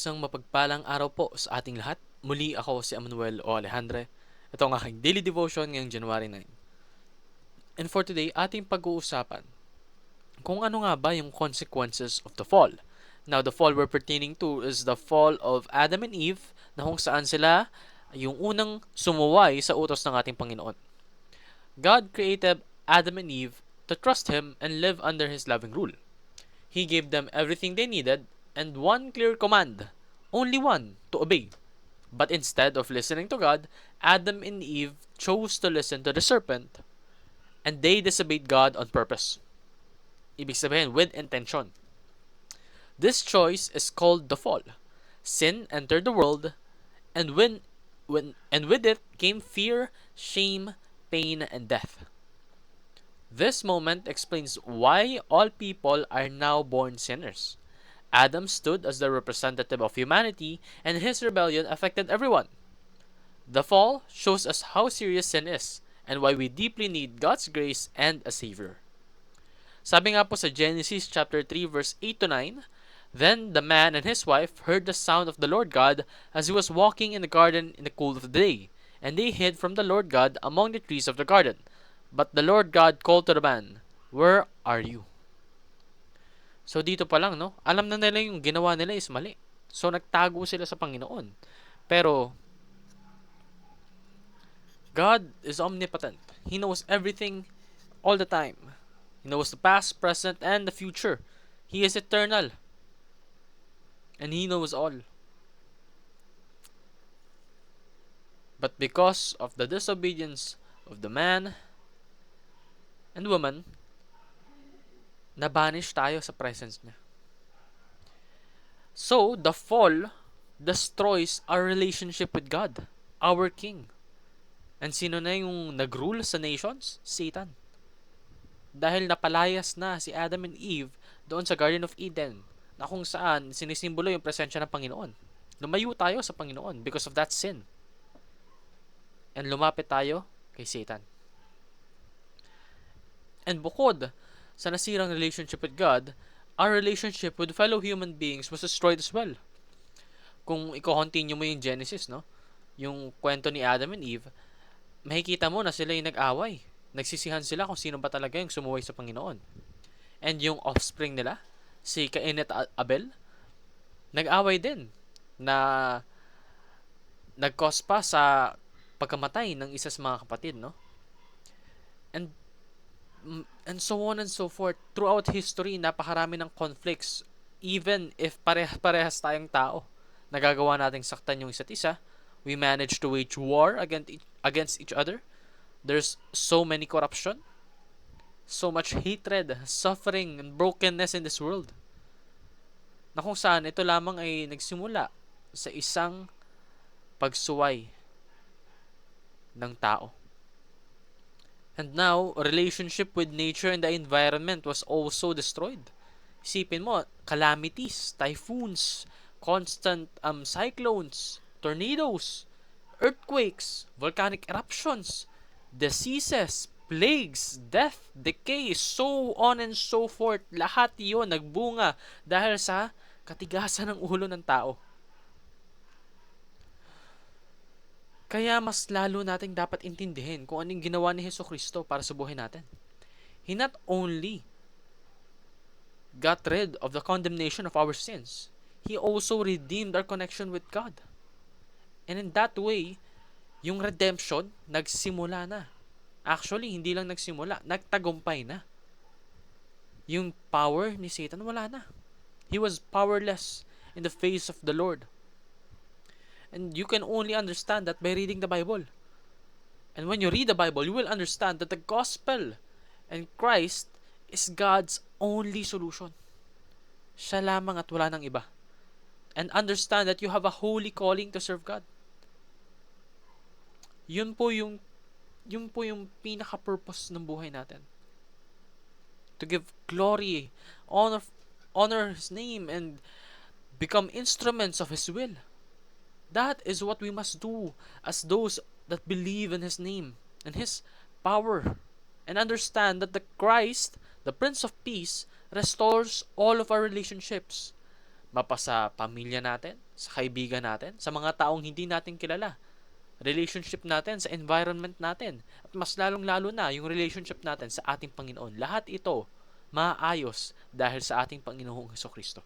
Isang mapagpalang araw po sa ating lahat. Muli ako si Emmanuel o Alejandre. Ito ang aking daily devotion ngayong January 9. And for today, ating pag-uusapan kung ano nga ba yung consequences of the fall. Now, the fall we're pertaining to is the fall of Adam and Eve na kung saan sila yung unang sumuway sa utos ng ating Panginoon. God created Adam and Eve to trust Him and live under His loving rule. He gave them everything they needed and one clear command, only one, to obey. But instead of listening to God, Adam and Eve chose to listen to the serpent and they disobeyed God on purpose. Ibig sabihin, with intention. This choice is called the fall. Sin entered the world and with it came fear, shame, pain, and death. This moment explains why all people are now born sinners. Adam stood as the representative of humanity, and his rebellion affected everyone. The fall shows us how serious sin is, and why we deeply need God's grace and a Savior. Sabi nga po sa Genesis chapter 3 verse 8 to 9, Then the man and his wife heard the sound of the Lord God as he was walking in the garden in the cool of the day, and they hid from the Lord God among the trees of the garden. But the Lord God called to the man, Where are you? So dito pa lang, no? Alam na nila yung ginawa nila is mali. So nagtago sila sa Panginoon. Pero God is omnipotent. He knows everything all the time. He knows the past, present, and the future. He is eternal. And He knows all. But because of the disobedience of the man and woman, nabanish tayo sa presence niya. So, the fall destroys our relationship with God, our King. And sino na yung nag-rule sa nations? Satan. Dahil napalayas na si Adam and Eve doon sa Garden of Eden, na kung saan sinisimbolo yung presensya ng Panginoon. Lumayo tayo sa Panginoon because of that sin. And lumapit tayo kay Satan. And bukod sa nasirang relationship with God, our relationship with fellow human beings was destroyed as well. Kung i-continue mo yung Genesis, no? Yung kwento ni Adam and Eve, makikita mo na sila yung nag-away. Nagsisihan sila kung sino ba talaga yung sumuway sa Panginoon. And yung offspring nila, si Cain at Abel, nag-away din na nag-cause pa sa pagkamatay ng isa sa mga kapatid, no? And so on and so forth. Throughout history, napakarami ng conflicts. Even if parehas tayong tao, nagagawa nating saktan yung isa't isa, we manage to wage war against each other. There's so many corruption, so much hatred, suffering, and brokenness in this world. Na kung saan ito lamang ay nagsimula sa isang pagsuway ng tao. And now, relationship with nature and the environment was also destroyed. Isipin mo, calamities, typhoons, constant cyclones, tornadoes, earthquakes, volcanic eruptions, diseases, plagues, death, decay, so on and so forth. Lahat iyon nagbunga dahil sa katigasan ng ulo ng tao. Kaya mas lalo nating dapat intindihin kung anong ginawa ni Jesucristo para sa buhay natin. He not only got rid of the condemnation of our sins, He also redeemed our connection with God. And in that way, yung redemption, nagsimula na. Actually, hindi lang nagsimula, nagtagumpay na. Yung power ni Satan, wala na. He was powerless in the face of the Lord. And you can only understand that by reading the Bible. And when you read the Bible, you will understand that the gospel and Christ is God's only solution. Siya lamang at wala nang iba. And understand that you have a holy calling to serve God. Yun po yung pinaka-purpose ng buhay natin. To give glory, honor His name, and become instruments of His will. That is what we must do as those that believe in His name and His power, and understand that the Christ, the Prince of Peace, restores all of our relationships. mapa sa pamilya natin, sa kaibigan natin, sa mga taong hindi natin kilala, relationship natin, sa environment natin, at mas lalong-lalo na yung relationship natin sa ating Panginoon. Lahat ito maayos dahil sa ating Panginoong Hesukristo.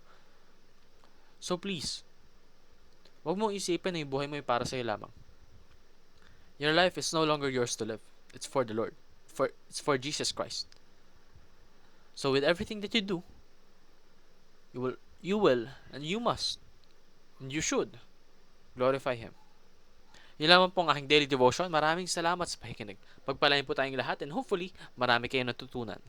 So please, huwag mong isipin na yung buhay mo ay para sa'yo lamang. Your life is no longer yours to live. It's for the Lord. It's for Jesus Christ. So with everything that you do, you will, and you must, and you should glorify Him. Yun lamang po ang aking daily devotion. Maraming salamat sa pakikinig. Pagpalain po tayong lahat and hopefully, marami kayong natutunan.